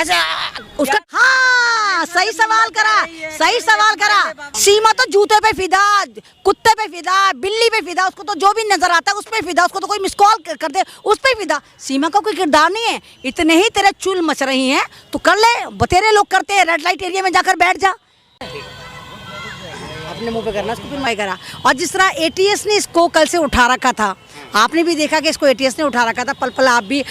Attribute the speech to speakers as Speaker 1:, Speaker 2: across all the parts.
Speaker 1: ऐसे उसका, हाँ सही सवाल करा, सही सवाल करा। सीमा तो जूते पे फिदा, कुत्ते पे फिदा, बिल्ली पे फिदा, उसको तो जो भी नजर आता है उस पे फिदा, उसको तो कोई मिस कॉल कर दे उस पे फिदा। सीमा का कोई किरदार नहीं है। इतने ही तेरे चुल मच रही हैं तो कर ले, बतेरे लोग करते हैं, रेड लाइट एरिया में जाकर बैठ जा। अपने मुंह पे करना, इसको फिर मैं करा। और जिस तरह एटीएस ने इसको कल से उठा रखा था, आपने भी देखा कि इसको एटीएस ने उठा रखा था, पल पल आप भी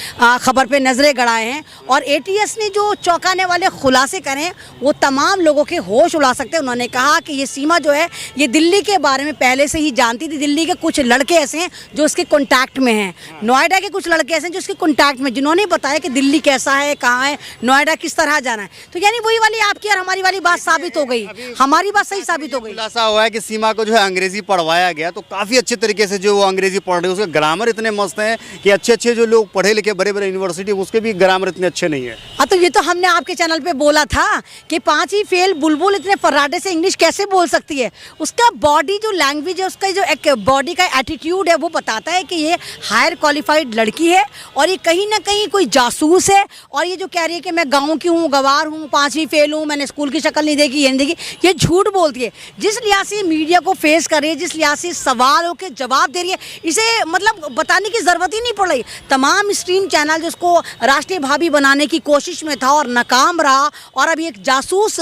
Speaker 1: खबर पे नजरें गड़ाए हैं। और एटीएस ने जो चौंकाने वाले खुलासे करें वो तमाम लोगों के होश उड़ा सकते हैं। उन्होंने कहा कि ये सीमा जो है ये दिल्ली के बारे में पहले से ही जानती थी। दिल्ली के कुछ लड़के ऐसे हैं जो उसके कॉन्टैक्ट में हैं, नोएडा के कुछ लड़के ऐसे हैं जो उसके कॉन्टैक्ट में, जिन्होंने बताया कि दिल्ली कैसा है, कहाँ है, नोएडा किस तरह जाना है। तो यानी वही वाली आपकी और हमारी वाली बात साबित हो गई, हमारी बात सही साबित हो गई।
Speaker 2: खुलासा हुआ है कि सीमा को जो है अंग्रेजी पढ़वाया गया, तो काफी अच्छे तरीके से जो वो अंग्रेजी पढ़ रहे हैं, उसके ग्रामर इतने मस्त हैं कि अच्छे जो लोग पढ़े लिखे बड़े बड़े यूनिवर्सिटी उसके भी ग्रामर इतने अच्छे नहीं है।
Speaker 1: हाँ तो ये तो हमने आपके चैनल पे बोला था कि 5वीं फेल बुलबुल इतने फर्राटे से इंग्लिश कैसे बोल सकती है। उसका बॉडी जो लैंग्वेज है, उसका जो एक बॉडी का एटीट्यूड है वो बताता है कि ये हायर क्वालिफाइड लड़की है और ये कहीं ना कहीं कोई जासूस है। और ये जो कह रही है कि मैं गाँव की हूँ, गवार हूँ, 5वीं फेल हूँ, मैंने स्कूल की शक्ल नहीं देखी, ये नहीं देखी, ये झूठ बोलती है। जिस लिहाज से मीडिया को फेस कर रही है, जिस लिहाज से सवालों के जवाब दे रही है, इसे मतलब बताने की जरूरत ही नहीं पड़ रही। तमाम स्ट्रीम चैनल जिसको राष्ट्रीय भाभी बनाने की कोशिश में था और नाकाम रहा और अभी एक जासूस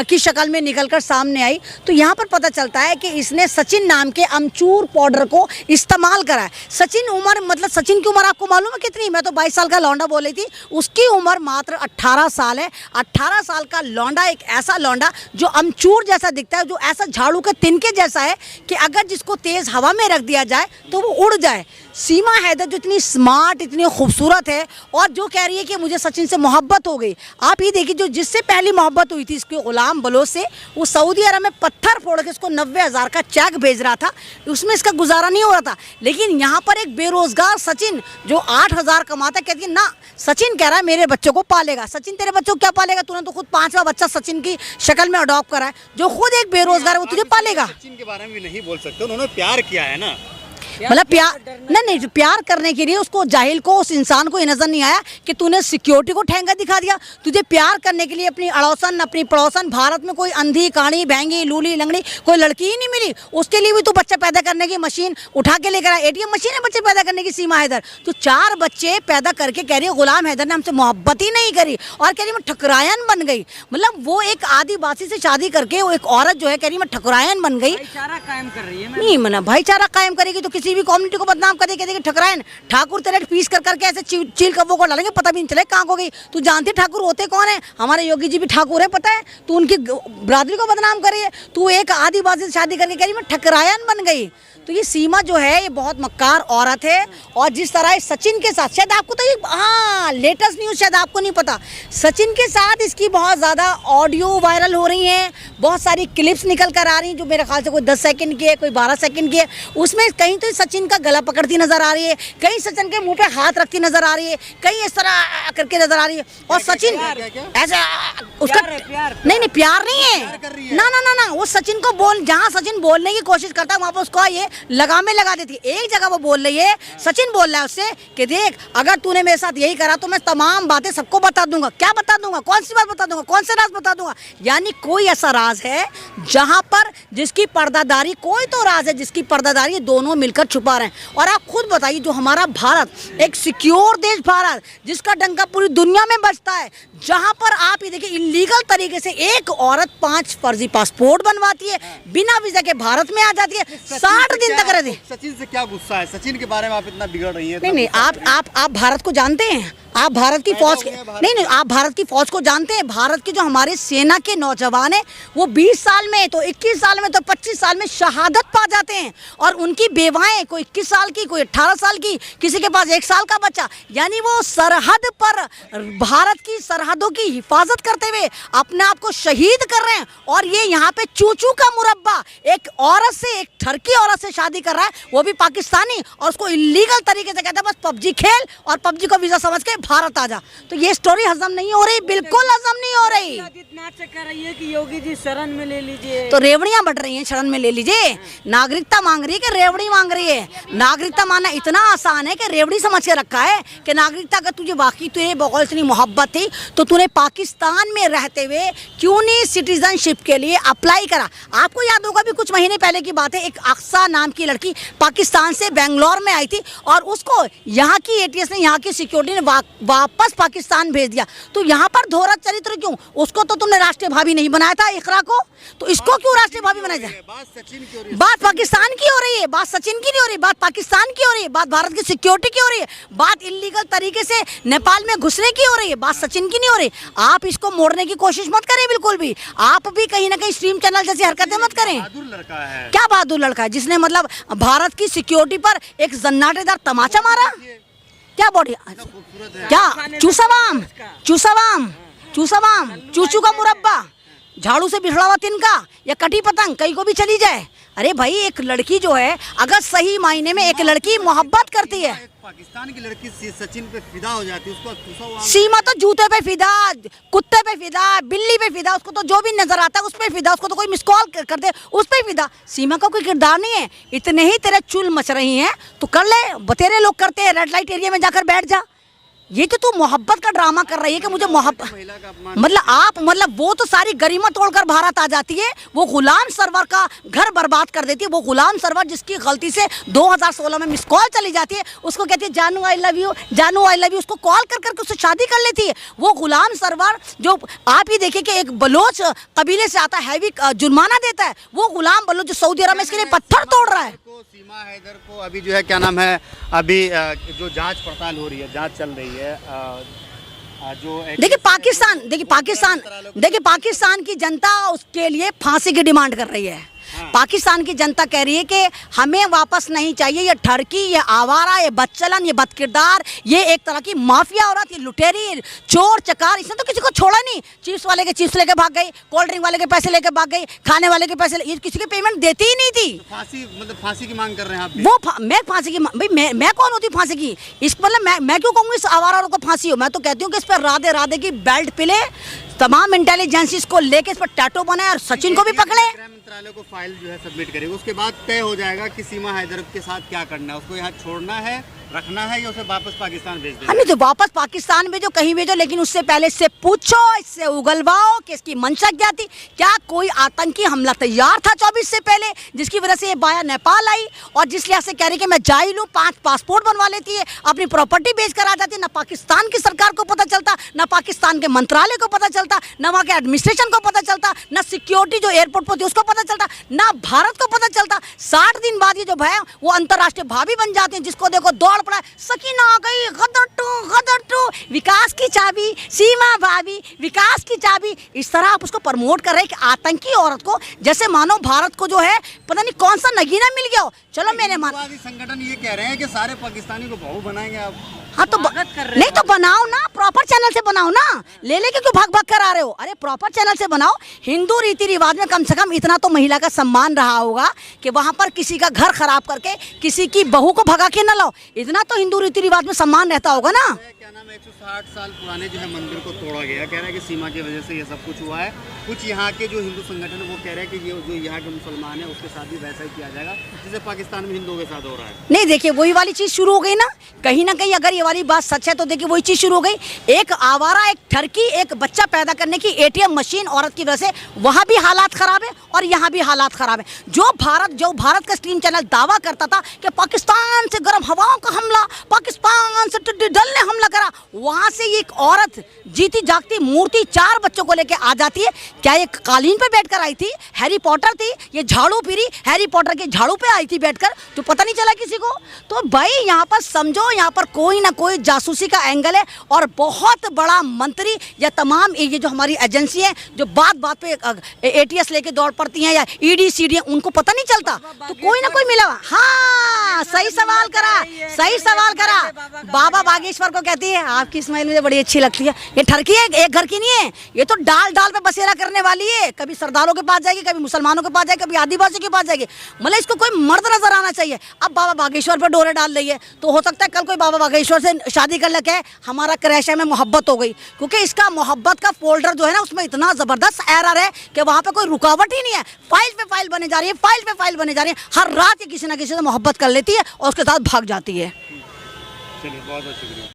Speaker 1: की शक्ल में निकलकर सामने आई, तो यहाँ पर पता चलता है कि इसने सचिन नाम के अमचूर पाउडर को इस्तेमाल करा है। सचिन उम्र, मतलब सचिन की उम्र आपको मालूम है कितनी? मैं तो 22 साल का लौंडा बोल रही थी, उसकी उम्र मात्र 18 साल है। 18 साल का लौंडा, एक ऐसा लौंडा जो अमचूर जैसा दिखता है, जो ऐसा झाड़ू के तिनके जैसा है कि अगर जिसको तेज हवा में रख दिया जाए तो वो उड़ जाए। सीमा हैदर जो इतनी स्मार्ट, इतनी खूबसूरत है और जो कह रही है कि मुझे सचिन से मोहब्बत हो गई। आप ही देखिए, जो जिससे पहली मोहब्बत हुई थी इसके गुलाम बलोच से, वो सऊदी अरब में पत्थर फोड़ के इसको 90,000 का चेक भेज रहा था, उसमें इसका गुजारा नहीं हो रहा था। लेकिन यहाँ पर एक बेरोजगार सचिन जो 8,000 कमाता है, कहती है ना, सचिन कह रहा है मेरे बच्चों को पालेगा। सचिन तेरे बच्चों को क्या पालेगा? तूने तो खुद 5वां बच्चा सचिन की शक्ल में अडॉप्ट करा है। जो खुद एक बेरोजगार है वो तुझे पालेगा।
Speaker 2: सचिन के बारे में भी नहीं बोल सकते, उन्होंने प्यार किया है ना,
Speaker 1: मतलब प्यार नहीं, प्यार करने के लिए उसको, जाहिल को, उस इंसान को ये नजर नहीं आया कि तूने सिक्योरिटी को ठेंगा दिखा दिया। तुझे प्यार करने के लिए अपनी अड़ोसन, अपनी पड़ोसन, भारत में कोई अंधी, काणी, बहंगी, लूली, लंगड़ी कोई लड़की ही नहीं मिली। उसके लिए भी तू बच्चा पैदा करने की मशीन उठा के लेकर आया। ATM मशीन है बच्चे पैदा करने की सीमा हैदर। तो 4 बच्चे पैदा करके कह रही है गुलाम हैदर ने हमसे मोहब्बत ही नहीं करी और कह रही मैं ठकुरायन बन गई। मतलब वो एक आदिवासी से शादी करके वो एक औरत जो है कह रही मैं ठकुरायन बन गई।
Speaker 3: भाईचारा कायम कर रही है।
Speaker 1: नहीं मना, भाईचारा कायम करेगी तो किसी भी कम्युनिटी को बदनाम कर देगी। ठकरायन ठाकुर तेरे पीस कर करके ऐसे चील कब्बों को डालेंगे, पता भी नहीं चले कहाँ हो गई। तू जानती ठाकुर होते कौन है? हमारे योगी जी भी ठाकुर है, पता है? तू उनकी बरादरी को बदनाम करी है। तू एक आदिवासी से शादी करके कह रही मैं ठकरायन बन गई। तो ये सीमा जो है ये बहुत मक्कार औरत है। और जिस तरह सचिन के साथ, शायद आपको तो ये, हाँ लेटेस्ट न्यूज़ शायद आपको नहीं पता, सचिन के साथ इसकी बहुत ज़्यादा ऑडियो वायरल हो रही हैं, बहुत सारी क्लिप्स निकल कर आ रही हैं जो मेरे ख्याल से कोई 10 सेकंड की है, कोई 12 सेकंड की है। उसमें कहीं तो सचिन का गला पकड़ती नजर आ रही है, कहीं सचिन के मुंह पे हाथ रखती नजर आ रही है, कहीं इस तरह करके नजर आ रही है। और सचिन ऐसा उसका नहीं प्यार नहीं है ना ना ना ना, वो सचिन को बोल, जहाँ सचिन बोलने की कोशिश करता है वहाँ पर उसको ये लगामे लगा देती है। एक जगह वो बोल रही है, सचिन बोल रहा है उससे कि देख अगर तूने मेरे साथ यही करा तो मैं तमाम बातें सबको बता दूंगा। क्या बता दूंगा? कौन सी बात बता दूंगा? कौन से राज बता दूंगा? यानी कोई ऐसा राज है जहां पर जिसकी पर्दादारी, कोई तो राज है जिसकी पर्दादारी दोनों मिलकर छुपा रहे हैं। और आप खुद बताइए, जो हमारा भारत एक सिक्योर देश, भारत जिसका डंका पूरी दुनिया में बजता है, जहां पर आप ये देखिए इलीगल तरीके से एक औरत 5 फर्जी पासपोर्ट बनवाती है, बिना वीजा के भारत में आ जाती है, 60 दिन तक रहती है।
Speaker 2: सचिन से क्या गुस्सा है? सचिन के बारे में आप इतना बिगड़ रही है?
Speaker 1: नहीं, आप भारत को जानते हैं? आप भारत की फौज के नहीं, आप भारत की फौज को जानते हैं? भारत के जो हमारे सेना के नौजवान हैं वो 20 साल में, तो 21 साल में, तो 25 साल में शहादत पा जाते हैं। और उनकी बेवाएं, कोई 21 साल की, कोई 18 साल की, किसी के पास 1 साल का बच्चा, यानी वो सरहद पर भारत की सरहदों की हिफाजत करते हुए अपने आप को शहीद कर रहे हैं। और ये यहाँ पे चूचू का मुरब्बा एक औरत से, एक ठरकी औरत से शादी कर रहा है, वो भी पाकिस्तानी, और उसको इलीगल तरीके से कहता है बस PUBG खेल और PUBG को वीजा समझ के भारत आ जा। तो ये स्टोरी हजम नहीं हो रही, बिल्कुल हजम नहीं हो रही।
Speaker 3: नाटक कर रही है कि योगी जी शरण में ले लीजिए,
Speaker 1: तो रेवड़ियां बढ़ रही हैं, शरण में ले लीजिए। नागरिकता मांग रही है कि रेवड़ी मांग रही है? नागरिकता मानना इतना आसान है कि रेवड़ी समझ के रखा है कि नागरिकता का तुझे वाकई तुझे बहुत इतनी मोहब्बत थी तो तूने पाकिस्तान में रहते हुए क्यों नहीं सिटीजनशिप के लिए अप्लाई करा। आपको याद होगा भी कुछ महीने पहले की बात है, एक अक्सा नाम की लड़की पाकिस्तान से बेंगलोर में आई थी और उसको यहाँ की एटीएस ने, यहाँ की सिक्योरिटी ने वापस पाकिस्तान भेज दिया। तो यहाँ पर दोहरा चरित्र क्यों? उसको तो तुमने राष्ट्रीय भावी नहीं बनाया था इकरा को, तो इसको क्यों राष्ट्रीय भावी बनाया जाए? बात पाकिस्तान की हो रही है, बात सचिन की नहीं हो रही, बात पाकिस्तान की हो रही है, बात भारत की सिक्योरिटी की हो रही है, बात इलीगल तरीके से नेपाल में घुसने की हो रही है, बात सचिन की नहीं हो रही। आप इसको मोड़ने की कोशिश मत करें बिल्कुल भी। आप भी कहीं ना कहीं स्ट्रीम चैनल जैसी हरकतें मत करें।
Speaker 2: बहादुर लड़का है।
Speaker 1: क्या बहादुर लड़का है जिसने मतलब भारत की सिक्योरिटी पर एक जन्नाटेदार तमाचा मारा? क्या बॉडी, क्या चूसावाम, चूसावाम, चूसावाम, चूचू का मुरब्बा, झाड़ू से बिछड़ा हुआ तिनका या कटी पतंग कहीं को भी चली जाए। अरे भाई एक लड़की जो है अगर सही मायने में एक लड़की मोहब्बत करती है,
Speaker 2: पाकिस्तान की लड़की सचिन पे फिदा हो जाती है, उसको
Speaker 1: सीमा तो जूते पे फिदा, कुत्ते पे फिदा, बिल्ली पे फिदा, उसको तो जो भी नजर आता है उस पे फिदा, उसको तो कोई मिस कॉल कर दे उस पे फिदा। सीमा का कोई किरदार नहीं है। इतने ही तेरे चुल मच रही हैं तो कर ले, बतेरे लोग करते हैं, रेड लाइट एरिया में जाकर बैठ जा। ये तो तू मोहब्बत का ड्रामा कर रही है कि मुझे मोहब्बत, मतलब आप मतलब वो तो सारी गरिमा तोड़कर भारत आ जाती है, वो गुलाम सरवर का घर बर्बाद कर देती है। वो गुलाम सरवर जिसकी गलती से 2016 में मिस कॉल चली जाती है, उसको कहती है जानू आई लव यू, जानू आई लव यू, उसको कॉल कर करके उससे शादी कर लेती है। वो गुलाम सरवर जो आप ही देखिए कि एक बलोच कबीले से आता है, हैवी जुर्माना देता है, वो गुलाम बलोच जो सऊदी अरब में इसके लिए पत्थर तोड़ रहा है।
Speaker 2: सीमा हैदर को अभी जो है क्या नाम है, अभी जो जांच पड़ताल हो रही है, जांच चल रही है, जो
Speaker 1: देखिए पाकिस्तान की जनता उसके लिए फांसी की डिमांड कर रही है। पाकिस्तान की जनता कह रही है कि हमें वापस नहीं चाहिए ये ठरकी, ये आवारा, ये बदचलन, ये बदकिरदार, ये एक तरह की माफिया औरत, ये लुटेरी, चोर चकार। इसने तो किसी को छोड़ा नहीं। चिप्स वाले के चिप्स लेके भाग गई, कोल्ड ड्रिंक वाले के पैसे लेके भाग गई, खाने वाले के पैसे, ये किसी के पेमेंट देती ही नहीं थी।
Speaker 2: तो फांसी की मांग कर रहे हैं आप?
Speaker 1: मैं फांसी की भाई मैं कौन होती फांसी की? इस मतलब मैं क्यों कहूँगी इस आवारा औरत को फांसी हो? मैं तो कहती हूँ कि इस पर राधे राधे की बेल्ट पिले, तमाम इंटेलिजेंसिस को लेके इस पर टैटू बनाए और सचिन को भी पकड़े।
Speaker 2: गृह मंत्रालय को फाइल जो है सबमिट करेगा, उसके बाद तय हो जाएगा कि सीमा हैदर के साथ क्या करना है, उसको यहाँ छोड़ना है, रखना है या उसे वापस पाकिस्तान भेज देना।
Speaker 1: नहीं तो वापस पाकिस्तान भेजो, कहीं भेजो, लेकिन उससे पहले इससे पूछो, इससे उगलवाओ कि इसकी मंशा क्या थी। क्या कोई आतंकी हमला तैयार था 24 से पहले जिसकी वजह से ये बाया नेपाल आई और जिस लिहाज से कह रही कि मैं जा ही लूँ, 5 पासपोर्ट बनवा लेती है, अपनी प्रॉपर्टी बेच कर आ जाती है। ना पाकिस्तान की सरकार को पता चलता, ना पाकिस्तान के मंत्रालय को पता चलता, ना वहाँ के एडमिनिस्ट्रेशन को पता चलता, ना सिक्योरिटी जो एयरपोर्ट पर थी उसको पता चलता, ना भारत को पता चलता। 60 दिन बाद ये जो है वो अंतर्राष्ट्रीय भावी बन जाते हैं, जिसको देखो दौड़ पड़ा, सकीना आ गई, गदर टू, विकास की चाबी, सीमा भाभी, विकास की चाबी। इस तरह आप उसको प्रमोट कर रहे हैं कि आतंकी औरत को, जैसे मानो भारत को जो है पता नहीं कौन सा नगीना मिल गया हो। चलो मैंने
Speaker 2: संगठन ये कह रहे हैं कि सारे पाकिस्तानी को बहू बनाएंगे आप।
Speaker 1: हाँ तो नहीं तो बनाओ ना, प्रॉपर चैनल से बनाओ ना, ले लेके क्यों भाग भाग कर आ रहे हो? अरे प्रॉपर चैनल से बनाओ। हिंदू रीति रिवाज में कम से कम इतना तो महिला का सम्मान रहा होगा कि वहां पर किसी का घर खराब करके किसी की बहू को भगा के न लाओ। इतना तो हिंदू रीति रिवाज में सम्मान रहता होगा ना।
Speaker 2: क्या नाम है, 160 साल पुराने जो है मंदिर को तोड़ा गया, कह रहा है कि सीमा की वजह से ये सब कुछ हुआ है। कुछ यहाँ के जो हिंदू संगठन है वो कह रहे हैं कि ये जो यहाँ के मुसलमान है उसके साथ भी वैसा ही किया जाएगा जैसे पाकिस्तान में हिंदुओं के साथ हो रहा है।
Speaker 1: नहीं देखिए वही वाली चीज शुरू हो गई ना कहीं अगर ये वाली बात सच है तो देखिए वही चीज शुरू हो गई। एक आवारा, एक ठरकी, एक बच्चा पैदा करने की एटीएम मशीन औरत की वजह से वहाँ भी हालात खराब है और यहाँ भी हालात खराब है। जो भारत का स्ट्रीम चैनल दावा करता था कि पाकिस्तान से गर्म हवाओं का हमला, पाकिस्तान से टिड्डी दल ने हमला करा, वहाँ से एक औरत जीती जागती मूर्ति 4 बच्चों को लेके आ जाती है। क्या ये कालीन पे बैठकर आई थी? हैरी पॉटर थी? ये झाड़ू पीरी हैरी पॉटर के झाड़ू पे आई थी बैठकर, तो पता नहीं चला किसी को? तो भाई यहाँ पर समझो, यहाँ पर कोई ना कोई जासूसी का एंगल है और बहुत बड़ा मंत्री या तमाम ये जो हमारी एजेंसी है जो बात बात पे एटीएस लेके दौड़ पड़ती हैं या ईडी सीडी, उनको पता नहीं चलता, तो कोई ना कोई मिला। हाँ सही सवाल करा, बाबा बागेश्वर को कहती है आपकी स्माइल मुझे बड़ी अच्छी लगती है। ये ठरकी है, एक घर की नहीं है, ये तो डाल डाल पे बसेरा करने वाली है। कभी सरदारों के पास जाएगी, कभी मुसलमानों के पास जाएगी, कभी आदिवासी के पास जाएगी। मतलब इसको कोई मर्द नजर आना चाहिए। अब बाबा बागेश्वर पर डोरे डाल रही है, तो हो सकता है कल कोई बाबा बागेश्वर दूसरों से शादी कर लगे, हमारा क्रैश में मोहब्बत हो गई, क्योंकि इसका मोहब्बत का फोल्डर जो है ना उसमें इतना ज़बरदस्त एरर है कि वहाँ पे कोई रुकावट ही नहीं है। फाइल पे फाइल बने जा रही है, फाइल पे फाइल बने जा रही है, हर रात ये किसी ना किसी से मोहब्बत कर लेती है और उसके साथ भाग जाती है।
Speaker 2: चलिए बहुत बहुत शुक्रिया।